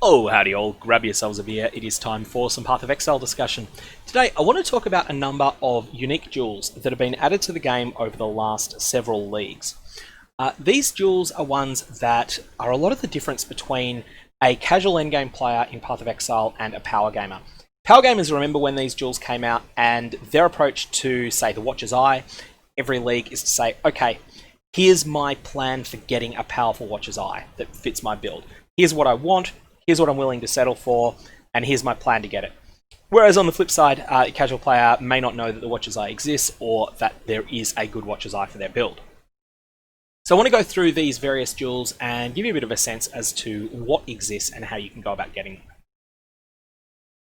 Oh, howdy all, grab yourselves a beer, it is time for some Path of Exile discussion. Today I want to talk about a number of unique jewels that have been added to the game over the last several leagues. These jewels are ones that are a lot of the difference between a casual endgame player in Path of Exile and a power gamer. Power gamers remember when these jewels came out, and their approach to, say, the Watcher's Eye every league is to say, okay, here's my plan for getting a powerful Watcher's Eye that fits my build. Here's what I want, here's what I'm willing to settle for, and here's my plan to get it. Whereas on the flip side, a casual player may not know that the Watcher's Eye exists or that there is a good Watcher's Eye for their build. So I want to go through these various jewels and give you a bit of a sense as to what exists and how you can go about getting them.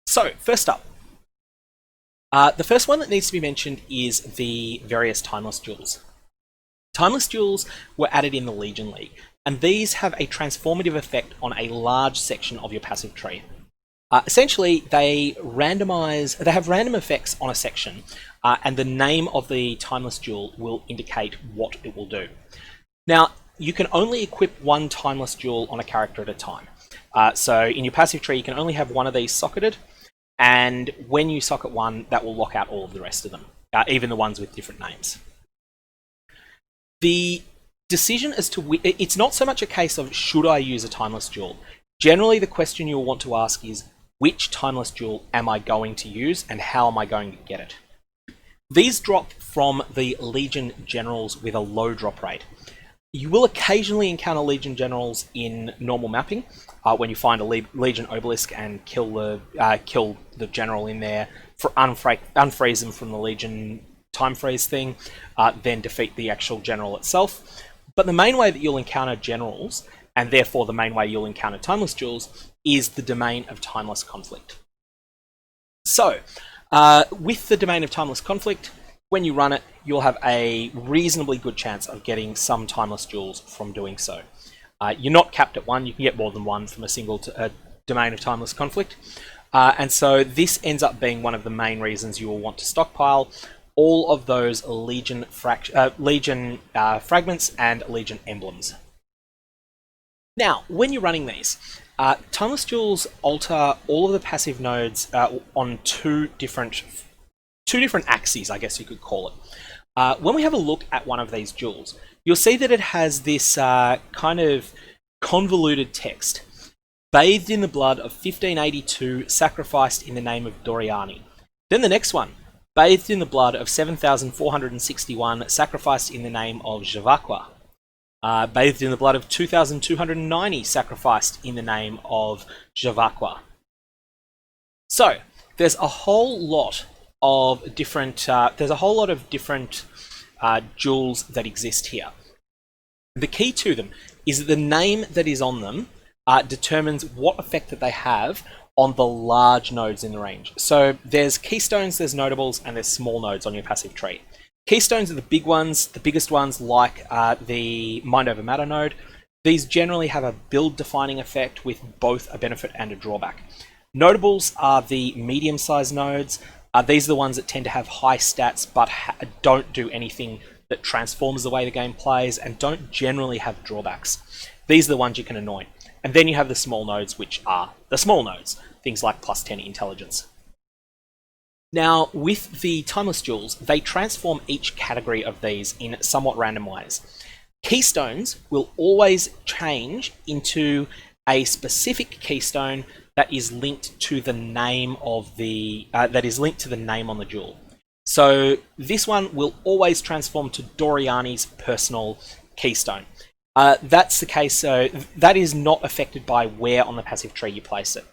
So, first up, the first one that needs to be mentioned is the various Timeless jewels. Timeless jewels were added in the Legion League, and these have a transformative effect on a large section of your passive tree. Essentially, they have random effects on a section, and the name of the Timeless jewel will indicate what it will do. Now, you can only equip one Timeless jewel on a character at a time. So in your passive tree, you can only have one of these socketed, and when you socket one, that will lock out all of the rest of them, even the ones with different names. The decision as to it's not so much a case of should I use a Timeless jewel. Generally, the question you'll want to ask is which Timeless jewel am I going to use and how am I going to get it? These drop from the Legion Generals with a low drop rate. You will occasionally encounter Legion Generals in normal mapping when you find a Legion Obelisk and kill the General in there, for unfreeze them from the Legion time freeze thing, then defeat the actual General itself. But the main way that you'll encounter Generals, and therefore the main way you'll encounter Timeless jewels, is the domain of Timeless Conflict. So, with the domain of Timeless Conflict, when you run it, you'll have a reasonably good chance of getting some Timeless jewels from doing so. You're not capped at one, you can get more than one from a single domain of Timeless Conflict. And so this ends up being one of the main reasons you will want to stockpile all of those Legion fragments and Legion emblems. Now, when you're running these, Timeless jewels alter all of the passive nodes on two different axes, I guess you could call it. When we have a look at one of these jewels, you'll see that it has this kind of convoluted text. Bathed in the blood of 1582, sacrificed in the name of Doriani. Then the next one. Bathed in the blood of 7,461, sacrificed in the name of Javaqua. Bathed in the blood of 2,290, sacrificed in the name of Javaqua. So, there's a whole lot of different jewels that exist here. The key to them is that the name that is on them determines what effect that they have on the large nodes in the range. So there's keystones, there's notables, and there's small nodes on your passive tree. Keystones are the big ones, the biggest ones, like the Mind Over Matter node. These generally have a build-defining effect with both a benefit and a drawback. Notables are the medium-sized nodes. These are the ones that tend to have high stats but don't do anything that transforms the way the game plays and don't generally have drawbacks. These are the ones you can anoint. And then you have the small nodes, which are the small nodes, things like plus 10 intelligence. Now, with the Timeless jewels, they transform each category of these in somewhat random ways. Keystones will always change into a specific keystone that is linked to the name of the on the jewel. So this one will always transform to Doriani's personal keystone. That's the case, so that is not affected by where on the passive tree you place it.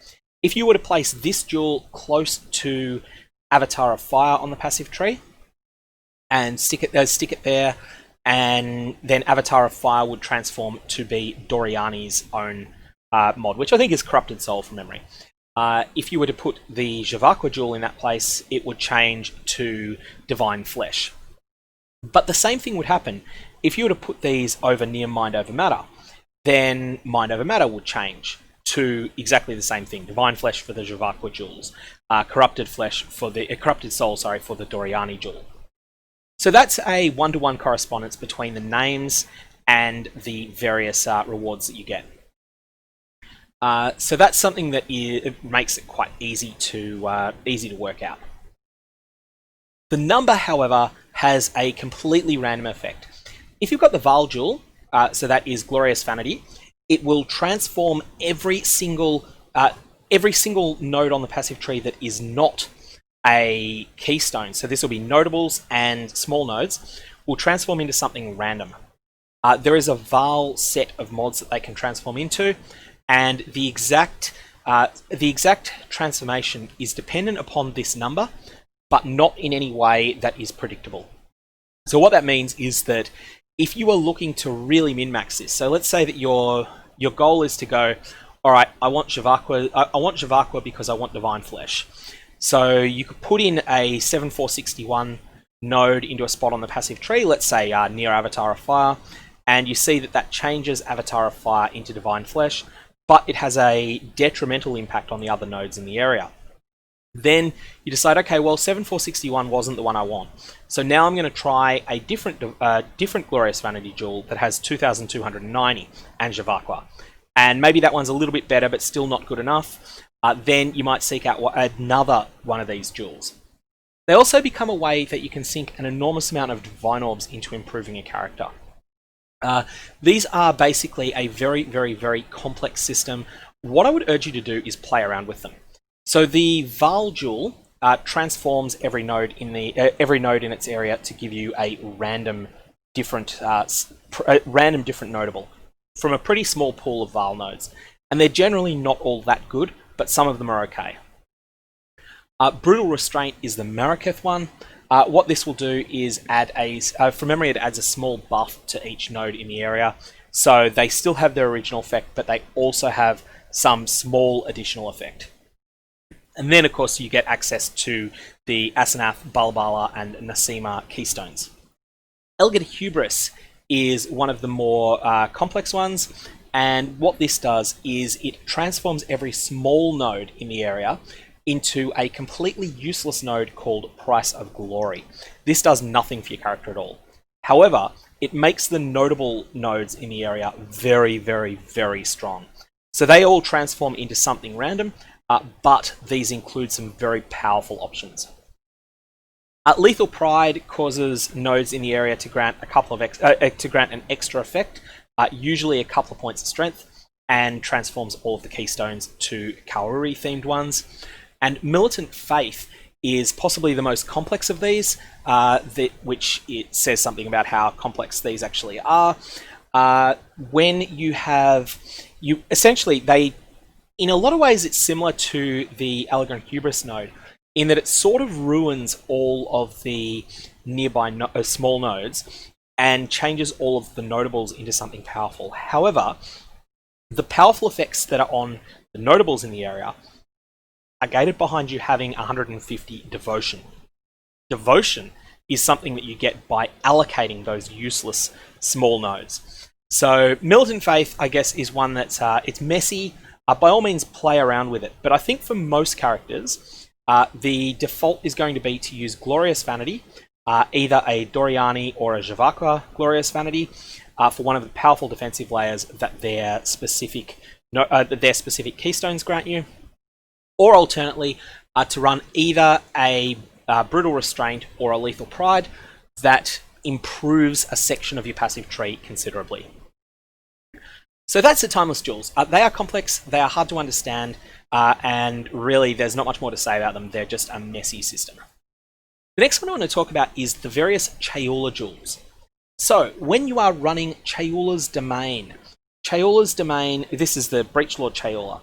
If you were to place this jewel close to Avatar of Fire on the passive tree and stick it there, and then Avatar of Fire would transform to be Doriani's own mod, which I think is Corrupted Soul from memory. If you were to put the Javaqua jewel in that place, it would change to Divine Flesh. But the same thing would happen if you were to put these over near Mind Over Matter. Then Mind Over Matter would change to exactly the same thing: Divine Flesh for the Javaqua jewels, Corrupted Soul for the Doriani jewel. So that's a one-to-one correspondence between the names and the various rewards that you get. So that's something that it makes it quite easy to work out. The number, however, has a completely random effect. If you've got the Val jewel, so that is Glorious Vanity, it will transform every single node on the passive tree that is not a keystone. So this will be notables and small nodes, will transform into something random. There is a Val set of mods that they can transform into, and the exact transformation is dependent upon this number, but not in any way that is predictable. So what that means is that if you are looking to really min-max this, so let's say that your goal is to go, all right, I want Jhavakwa because I want Divine Flesh. So you could put in a 7461 node into a spot on the passive tree, let's say near Avatar of Fire, and you see that changes Avatar of Fire into Divine Flesh, but it has a detrimental impact on the other nodes in the area. Then you decide, okay, well, 7461 wasn't the one I want. So now I'm going to try a different Glorious Vanity jewel that has 2290 and Jhavakwa. And maybe that one's a little bit better, but still not good enough. Then you might seek out another one of these jewels. They also become a way that you can sink an enormous amount of Divine Orbs into improving your character. These are basically a very, very, very complex system. What I would urge you to do is play around with them. So the Val jewel transforms every node in its area to give you a random different notable from a pretty small pool of Val nodes, and they're generally not all that good, but some of them are okay. Brutal Restraint is the Maraketh one. What this will do is add from memory, it adds a small buff to each node in the area, so they still have their original effect, but they also have some small additional effect. And then, of course, you get access to the Asenath, Balbala, and Nasima keystones. Elgid Hubris is one of the more complex ones, and what this does is it transforms every small node in the area into a completely useless node called Price of Glory. This does nothing for your character at all. However, it makes the notable nodes in the area very, very, very strong. So they all transform into something random, but these include some very powerful options. Lethal Pride causes nodes in the area to grant an extra effect, usually a couple of points of strength, and transforms all of the keystones to Kauri themed ones. And Militant Faith is possibly the most complex of these, which it says something about how complex these actually are. When essentially in a lot of ways, it's similar to the Elegant Hubris node, in that it sort of ruins all of the nearby small nodes and changes all of the notables into something powerful. However, the powerful effects that are on the notables in the area are gated behind you having 150 Devotion. Devotion is something that you get by allocating those useless small nodes. So Militant Faith, I guess, is one that's it's messy. By all means, play around with it. But I think for most characters, the default is going to be to use Glorious Vanity, either a Doriani or a Jhavakwa Glorious Vanity, for one of the powerful defensive layers that their specific keystones grant you. Or alternately, to run either a Brutal Restraint or a Lethal Pride that improves a section of your passive tree considerably. So that's the Timeless Jewels. They are complex, they are hard to understand, and really there's not much more to say about them. They're just a messy system. The next one I want to talk about is the various Chayula jewels. So when you are running Chayula's Domain, this is the Breachlord Chayula.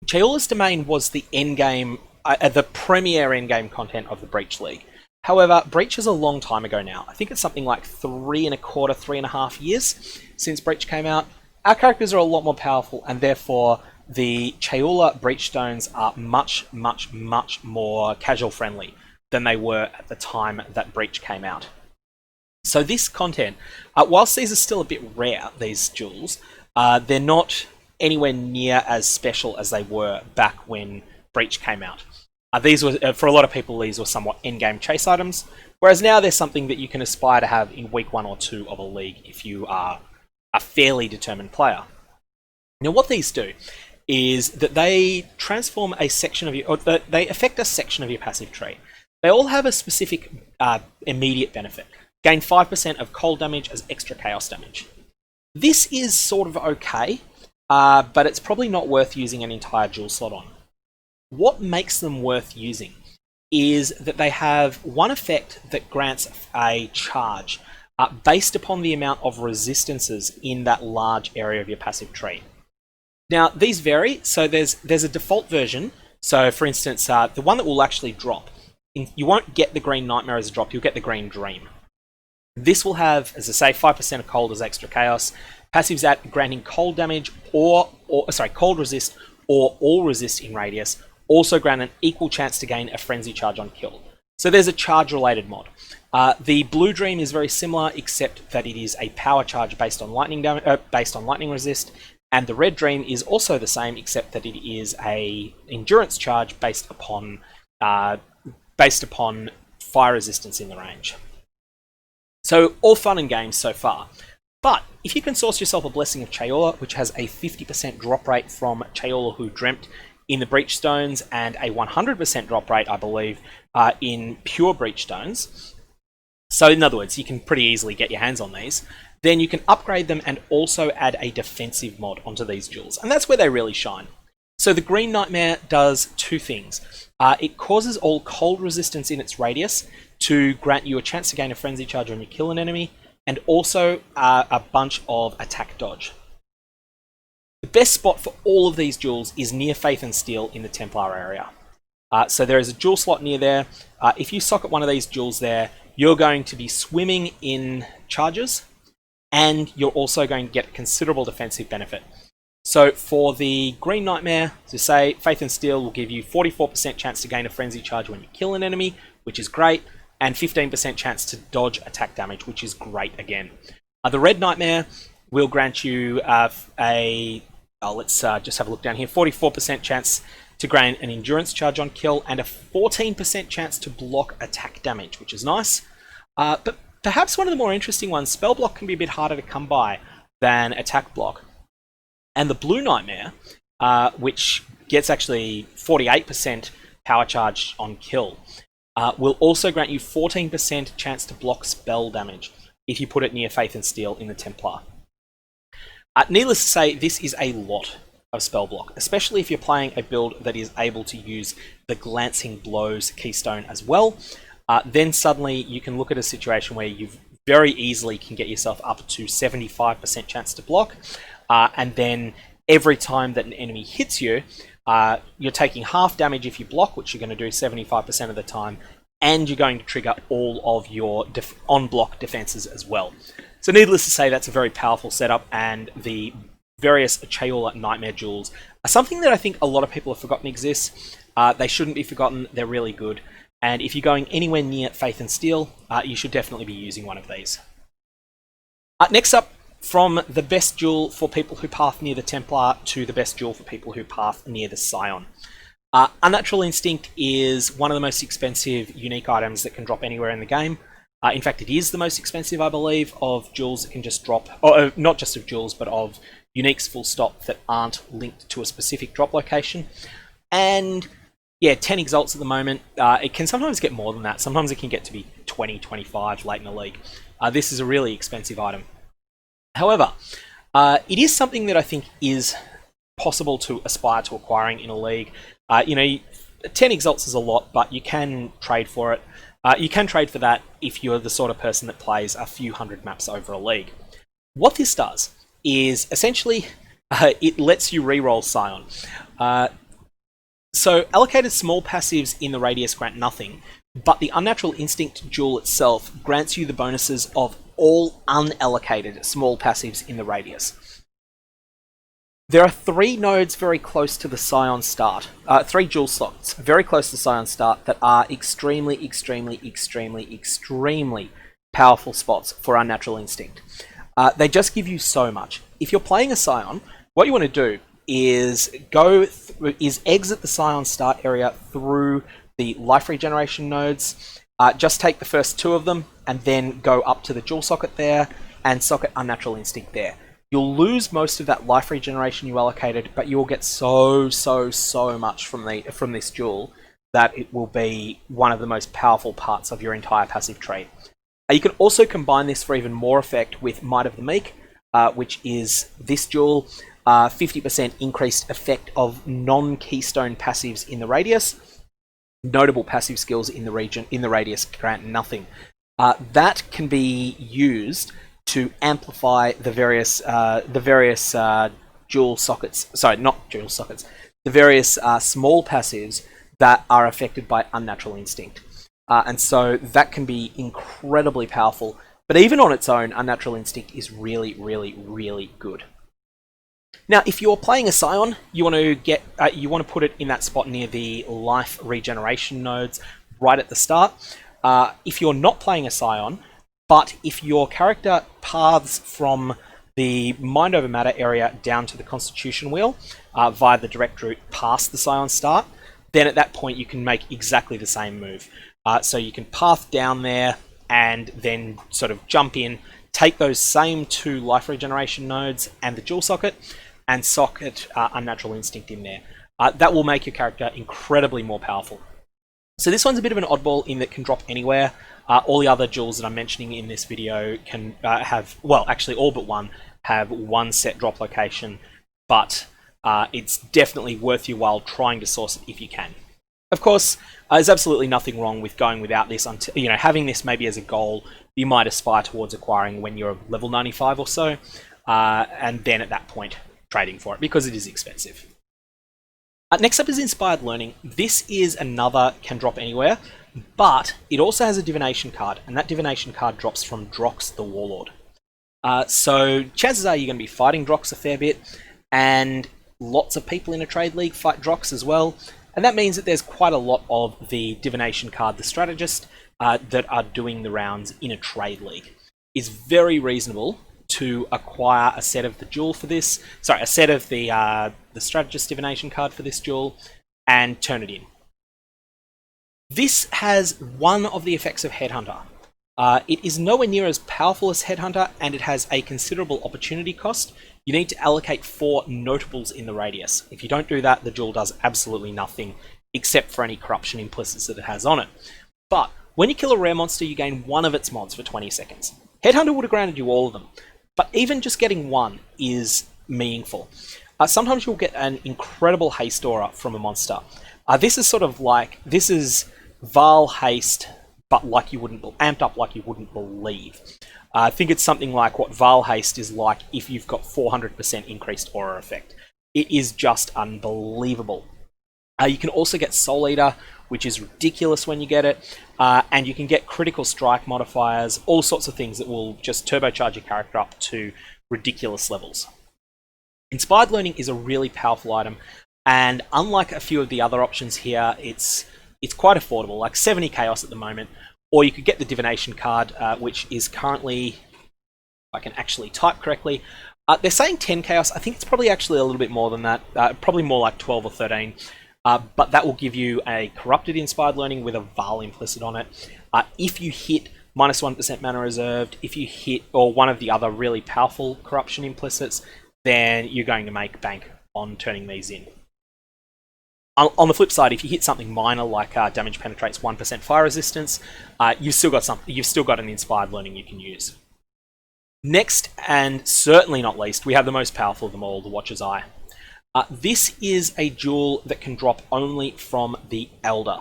Chayula's Domain was the endgame, the premier endgame content of the Breach League. However, Breach is a long time ago now. I think it's something like 3.25 years since Breach came out. Our characters are a lot more powerful, and therefore the Chayula Breach Stones are much, much, much more casual friendly than they were at the time that Breach came out. So this content, whilst these are still a bit rare, these jewels, they're not anywhere near as special as they were back when Breach came out. These were, for a lot of people, these were somewhat endgame chase items, whereas now they're something that you can aspire to have in week 1 or 2 of a league if you are a fairly determined player. Now what these do is that they transform a section of your, or they affect a section of your passive tree. They all have a specific immediate benefit. Gain 5% of cold damage as extra chaos damage. This is sort of okay, but it's probably not worth using an entire dual slot on. What makes them worth using is that they have one effect that grants a charge based upon the amount of resistances in that large area of your passive tree. Now, these vary, so there's a default version. So, for instance, the one that will actually drop, you won't get the Green Nightmare as a drop, you'll get the Green Dream. This will have, as I say, 5% of cold as extra chaos, passives at granting cold damage cold resist or all resist in radius, also grant an equal chance to gain a frenzy charge on kill. So there's a charge related mod. The Blue Dream is very similar, except that it is a power charge based on lightning resist, and the Red Dream is also the same, except that it is a endurance charge based upon fire resistance in the range. So all fun and games so far. But if you can source yourself a Blessing of Chayula, which has a 50% drop rate from Chayula Who Dreamt in the Breach Stones, and a 100% drop rate, I believe, in pure Breach Stones. So in other words, you can pretty easily get your hands on these. Then you can upgrade them and also add a defensive mod onto these jewels. And that's where they really shine. So the Green Nightmare does two things. It causes all cold resistance in its radius to grant you a chance to gain a frenzy charge when you kill an enemy, and also a bunch of attack dodge. The best spot for all of these jewels is near Faith and Steel in the Templar area. So there is a jewel slot near there. If you socket one of these jewels there, you're going to be swimming in charges, and you're also going to get a considerable defensive benefit. So for the Green Nightmare, to say, Faith and Steel will give you 44% chance to gain a frenzy charge when you kill an enemy, which is great, and 15% chance to dodge attack damage, which is great again. The Red Nightmare will grant you let's just have a look down here, 44% chance to gain an endurance charge on kill, and a 14% chance to block attack damage, which is nice. But perhaps one of the more interesting ones, spell block can be a bit harder to come by than attack block. And the Blue Nightmare, which gets actually 48% power charge on kill, will also grant you 14% chance to block spell damage if you put it near Faith and Steel in the Templar. Needless to say, this is a lot of spell block, especially if you're playing a build that is able to use the Glancing Blows keystone as well. Then suddenly you can look at a situation where you very easily can get yourself up to 75% chance to block, and then every time that an enemy hits you, you're taking half damage if you block, which you're going to do 75% of the time, and you're going to trigger all of your on-block defenses as well. So needless to say, that's a very powerful setup, and the various Chayula Nightmare jewels are something that I think a lot of people have forgotten exists. They shouldn't be forgotten, they're really good. And if you're going anywhere near Faith and Steel, you should definitely be using one of these. Next up, from the best jewel for people who path near the Templar to the best jewel for people who path near the Scion. Unnatural Instinct is one of the most expensive unique items that can drop anywhere in the game. In fact, it is the most expensive, I believe, of jewels that can just drop, or not just of jewels, but of uniques full stop that aren't linked to a specific drop location. And yeah, 10 exalts at the moment. It can sometimes get more than that. Sometimes it can get to be 20, 25 late in the league. This is a really expensive item. However, it is something that I think is possible to aspire to acquiring in a league. 10 exalts is a lot, but you can trade for it. You can trade for that if you're the sort of person that plays a few hundred maps over a league. What this does is essentially it lets you reroll Scion. So allocated small passives in the radius grant nothing, but the Unnatural Instinct jewel itself grants you the bonuses of all unallocated small passives in the radius. There are 3 nodes very close to the Scion start, 3 jewel slots very close to Scion start that are extremely powerful spots for Unnatural Instinct. They just give you so much. If you're playing a Scion, what you want to do is exit the Scion start area through the life regeneration nodes. Just take the first 2 of them and then go up to the jewel socket there and socket Unnatural Instinct there. You'll lose most of that life regeneration you allocated, but you'll get so much from this jewel that it will be one of the most powerful parts of your entire passive tree. You can also combine this for even more effect with Might of the Meek, which is this jewel, 50% increased effect of non-keystone passives in the radius. Notable passive skills in the region in the radius grant nothing. That can be used to amplify the various dual sockets. Sorry, not dual sockets. The various small passives that are affected by Unnatural Instinct, and so that can be incredibly powerful. But even on its own, Unnatural Instinct is really good. Now, if you're playing a Scion, you want to put it in that spot near the life regeneration nodes, right at the start. If you're not playing a Scion, but if your character paths from the Mind Over Matter area down to the Constitution wheel via the direct route past the Scion start, then at that point you can make exactly the same move. So you can path down there and then sort of jump in, take those same 2 life regeneration nodes and the dual socket, and socket Unnatural Instinct in there. That will make your character incredibly more powerful. So this one's a bit of an oddball in that it can drop anywhere. All the other jewels that I'm mentioning in this video can have, well, actually all but one have one set drop location, but it's definitely worth your while trying to source it if you can. Of course, there's absolutely nothing wrong with going without this until, having this maybe as a goal you might aspire towards acquiring when you're level 95 or so, and then at that point trading for it, because it is expensive. Next up is Inspired Learning. This is another can drop anywhere, but it also has a divination card, and that divination card drops from Drox the Warlord. So chances are you're going to be fighting Drox a fair bit, and lots of people in a trade league fight Drox as well, and that means that there's quite a lot of the divination card, the strategist, that are doing the rounds in a trade league. It's very reasonable to acquire a set of the jewel for this, a set of the strategist divination card for this jewel, and turn it in. This has one of the effects of Headhunter. It is nowhere near as powerful as Headhunter, and it has a considerable opportunity cost. You need to allocate 4 notables in the radius. If you don't do that, the jewel does absolutely nothing, except for any corruption implicits that it has on it. But when you kill a rare monster, you gain 1 of its mods for 20 seconds. Headhunter would have granted you all of them, but even just getting 1 is meaningful. Sometimes you'll get an incredible haste aura from a monster. This is Val haste, but like you wouldn't, amped up like you wouldn't believe. I think it's something like what Val haste is like if you've got 400% increased aura effect. It is just unbelievable. You can also get Soul Eater, which is ridiculous when you get it, and you can get critical strike modifiers, all sorts of things that will just turbocharge your character up to ridiculous levels. Inspired Learning is a really powerful item, and unlike a few of the other options here, it's quite affordable, like 70 chaos at the moment, or you could get the divination card, which is currently, if I can actually type correctly, they're saying 10 chaos. I think it's probably actually a little bit more than that, probably more like 12 or 13. But that will give you a corrupted Inspired Learning with a Val implicit on it. If you hit -1% mana reserved, if you hit, or one of the other really powerful corruption implicits, then you're going to make bank on turning these in. On the flip side, if you hit something minor like damage penetrates 1% fire resistance, you've still got an Inspired Learning you can use. Next, and certainly not least, we have the most powerful of them all, the Watcher's Eye. This is a jewel that can drop only from the Elder.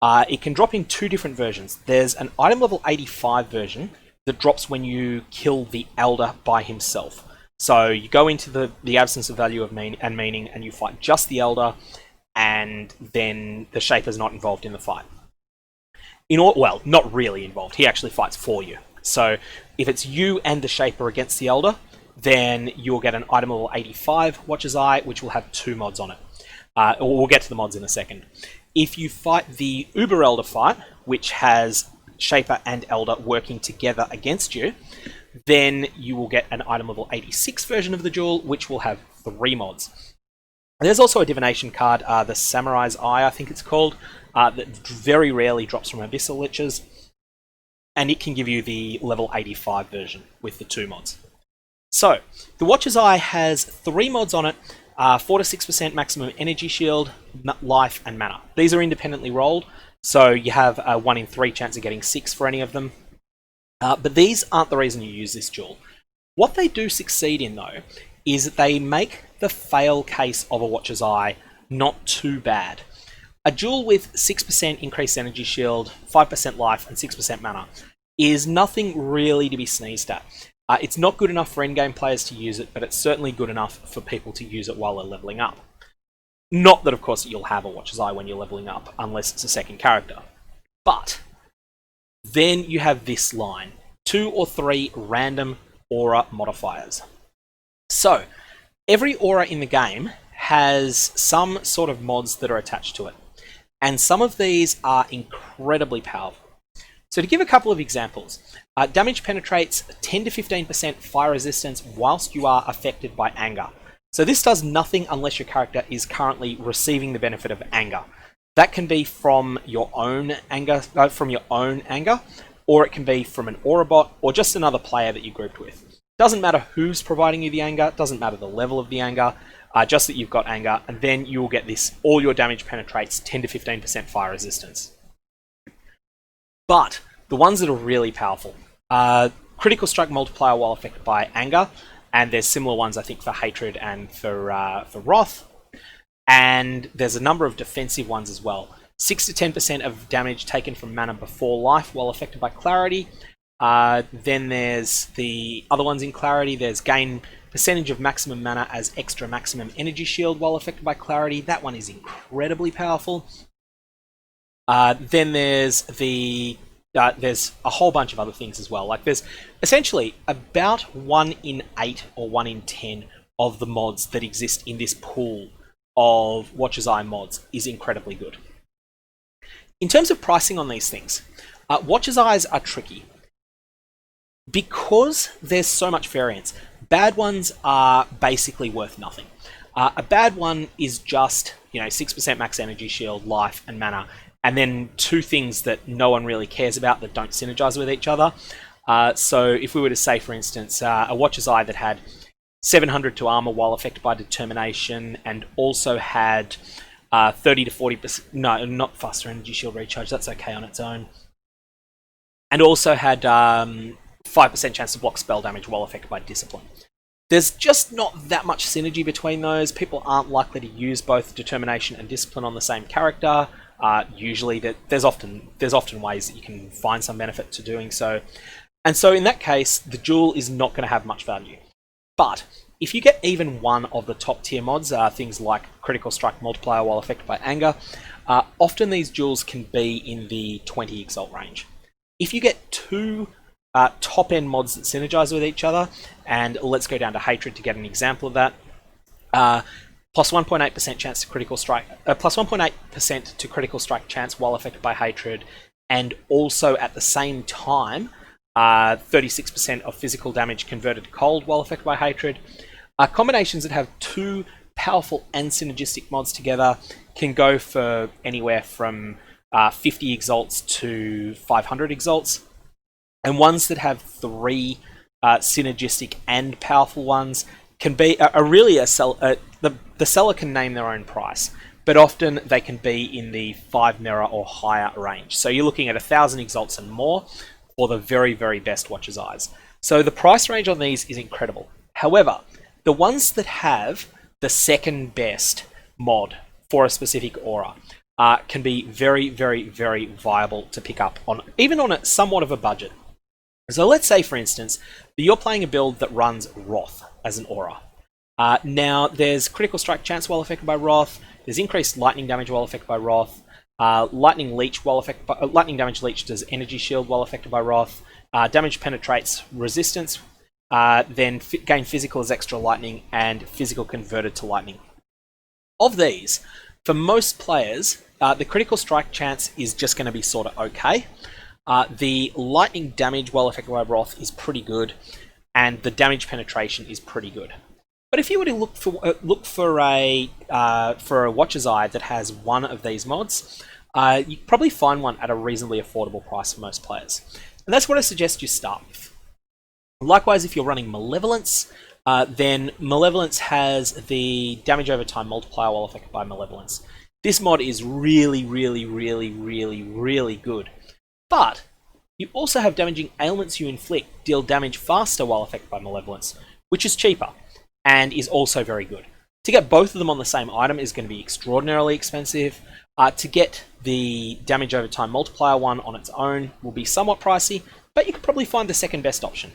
It can drop in 2 different versions. There's an item level 85 version that drops when you kill the Elder by himself. So you go into the absence of value and meaning, and you fight just the Elder, and then the Shaper's not involved in the fight. Well, not really involved. He actually fights for you. So if it's you and the Shaper against the Elder, then you'll get an item level 85 Watcher's Eye, which will have 2 mods on it. We'll get to the mods in a second. If you fight the Uber Elder fight, which has Shaper and Elder working together against you, then you will get an item level 86 version of the jewel, which will have 3 mods. There's also a divination card, the Samurai's Eye, I think it's called, that very rarely drops from Abyssal Liches, and it can give you the level 85 version with the 2 mods. So, the Watcher's Eye has 3 mods on it, 4 to 6% maximum energy shield, life, and mana. These are independently rolled, so you have a 1 in 3 chance of getting 6 for any of them. But these aren't the reason you use this jewel. What they do succeed in, though, is that they make the fail case of a Watcher's Eye not too bad. A jewel with 6% increased energy shield, 5% life, and 6% mana is nothing really to be sneezed at. It's not good enough for endgame players to use it, but it's certainly good enough for people to use it while they're leveling up. Not that, of course, you'll have a Watcher's Eye when you're leveling up, unless it's a second character. But then you have this line, 2 or 3 random aura modifiers. So, every aura in the game has some sort of mods that are attached to it. And some of these are incredibly powerful. So to give a couple of examples, damage penetrates 10 to 15% fire resistance whilst you are affected by anger. So this does nothing unless your character is currently receiving the benefit of anger. That can be from your own anger, or it can be from an aura bot, or just another player that you grouped with. Doesn't matter who's providing you the anger, doesn't matter the level of the anger, just that you've got anger, and then you will get this, all your damage penetrates 10 to 15% fire resistance. But the ones that are really powerful, critical strike multiplier while affected by anger, and there's similar ones I think for hatred and for wrath, and there's a number of defensive ones as well. 6 to 10% of damage taken from mana before life while affected by clarity. Then there's the other ones in clarity. There's gain percentage of maximum mana as extra maximum energy shield while affected by clarity. That one is incredibly powerful. Then there's a whole bunch of other things as well. Like there's essentially about 1 in 8 or 1 in 10 of the mods that exist in this pool of Watcher's Eye mods is incredibly good. In terms of pricing on these things, Watcher's Eyes are tricky. Because there's so much variance, bad ones are basically worth nothing. A bad one is just 6% max energy shield, life, and mana, and then 2 things that no one really cares about that don't synergize with each other. So if we were to say, for instance, a Watcher's Eye that had 700 to armor while affected by determination, and also had 30 to 40%, no, not faster energy shield recharge, that's okay on its own, and also had 5% chance to block spell damage while affected by discipline. There's just not that much synergy between those. People aren't likely to use both determination and discipline on the same character. Usually there's often ways that you can find some benefit to doing so. And so in that case, the jewel is not going to have much value. But if you get even one of the top tier mods, things like critical strike multiplier while affected by anger, often these jewels can be in the 20 exalt range. If you get 2 top end mods that synergize with each other, and let's go down to hatred to get an example of that. Plus 1.8% chance to critical strike, plus 1.8% to critical strike chance while affected by hatred, and also at the same time, 36% of physical damage converted to cold while affected by hatred. Combinations that have 2 powerful and synergistic mods together can go for anywhere from 50 exalts to 500 exalts. And ones that have 3 synergistic and powerful ones can be the seller can name their own price, but often they can be in the 5 mirror or higher range. So you're looking at 1,000 exalts and more for the very, very best Watcher's Eyes. So the price range on these is incredible. However, the ones that have the second best mod for a specific aura can be very, very, very viable to pick up on, even on a somewhat of a budget. So let's say, for instance, that you're playing a build that runs Wrath as an aura. Now, there's critical strike chance while affected by Wrath, there's increased lightning damage while affected by Wrath, lightning damage leech does energy shield while affected by Wrath, damage penetrates resistance, then gain physical as extra lightning, and physical converted to lightning. Of these, for most players, the critical strike chance is just going to be sort of okay. The lightning damage while affected by Wrath is pretty good, and the damage penetration is pretty good. But if you were to look for a Watcher's Eye that has one of these mods, you can probably find one at a reasonably affordable price for most players. And that's what I suggest you start with. Likewise, if you're running Malevolence, then Malevolence has the damage over time multiplier while affected by Malevolence. This mod is really, really, really, really, really good. But you also have damaging ailments you inflict deal damage faster while affected by Malevolence, which is cheaper and is also very good. To get both of them on the same item is going to be extraordinarily expensive. To get the damage over time multiplier one on its own will be somewhat pricey, but you could probably find the second best option.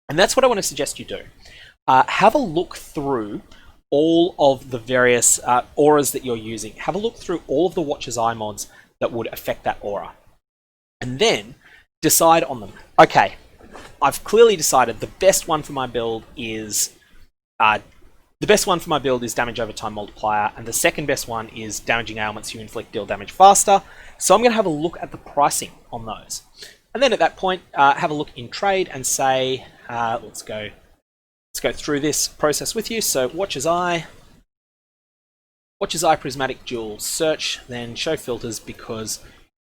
And that's what I want to suggest you do. Have a look through all of the various auras that you're using. Have a look through all of the Watcher's Eye mods that would affect that aura. And then decide on them. Okay, I've clearly decided the best one for my build is damage over time multiplier, and the second best one is damaging ailments you inflict deal damage faster. So I'm going to have a look at the pricing on those. And then at that point, have a look in trade and say, let's go through this process with you. So Watcher's Eye Prismatic Jewel, search, then show filters because,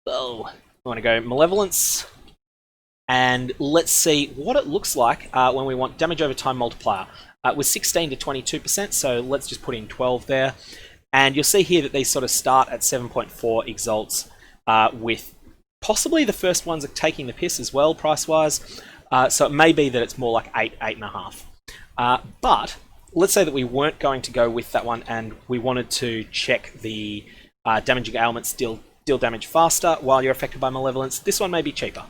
well, we want to go Malevolence. And let's see what it looks like when we want damage over time multiplier. It was 16 to 22%, so let's just put in 12 there. And you'll see here that these sort of start at 7.4 exalts, with possibly the first ones are taking the piss as well, price-wise. So it may be that it's more like 8, 8.5. But let's say that we weren't going to go with that one and we wanted to check the damaging ailments deal damage faster while you're affected by Malevolence. This one may be cheaper.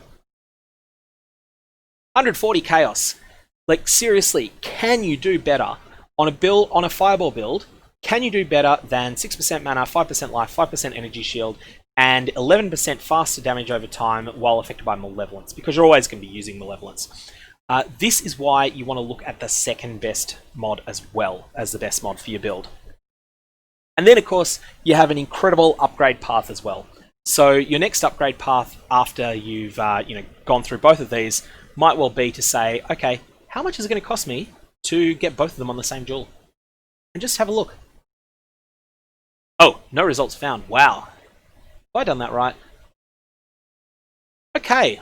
140 Chaos. Like, seriously, can you do better on a Fireball build? Can you do better than 6% mana, 5% life, 5% energy shield, and 11% faster damage over time while affected by Malevolence? Because you're always going to be using Malevolence. This is why you want to look at the second best mod as well as the best mod for your build. And then, of course, you have an incredible upgrade path as well. So your next upgrade path after you've gone through both of these might well be to say, okay, how much is it going to cost me to get both of them on the same jewel? And just have a look. Oh, no results found. Wow. Have I done that right? Okay.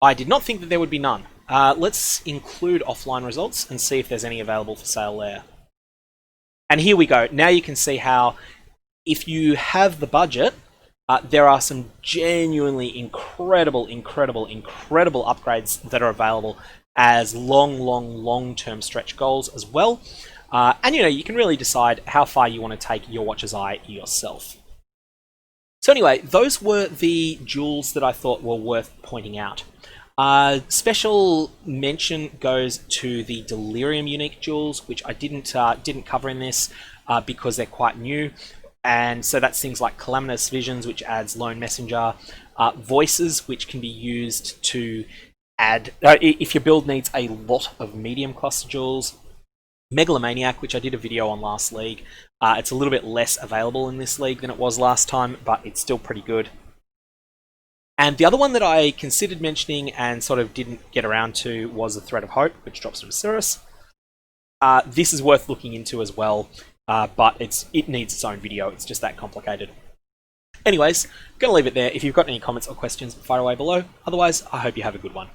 I did not think that there would be none. Let's include offline results and see if there's any available for sale there. And here we go. Now you can see how, if you have the budget, there are some genuinely incredible upgrades that are available as long-term stretch goals as well. And you can really decide how far you want to take your Watcher's Eye yourself. So anyway, those were the jewels that I thought were worth pointing out. Special mention goes to the Delirium unique jewels, which I didn't cover in this because they're quite new. And so that's things like Calamitous Visions, which adds Lone Messenger, Voices, which can be used to add, if your build needs a lot of medium cluster jewels, Megalomaniac, which I did a video on last league. It's a little bit less available in this league than it was last time, but it's still pretty good. And the other one that I considered mentioning and sort of didn't get around to was the Thread of Hope, which drops from Cirrus. This is worth looking into as well. But it needs its own video. It's just that complicated. Anyways, gonna leave it there. If you've got any comments or questions, fire away below. Otherwise, I hope you have a good one.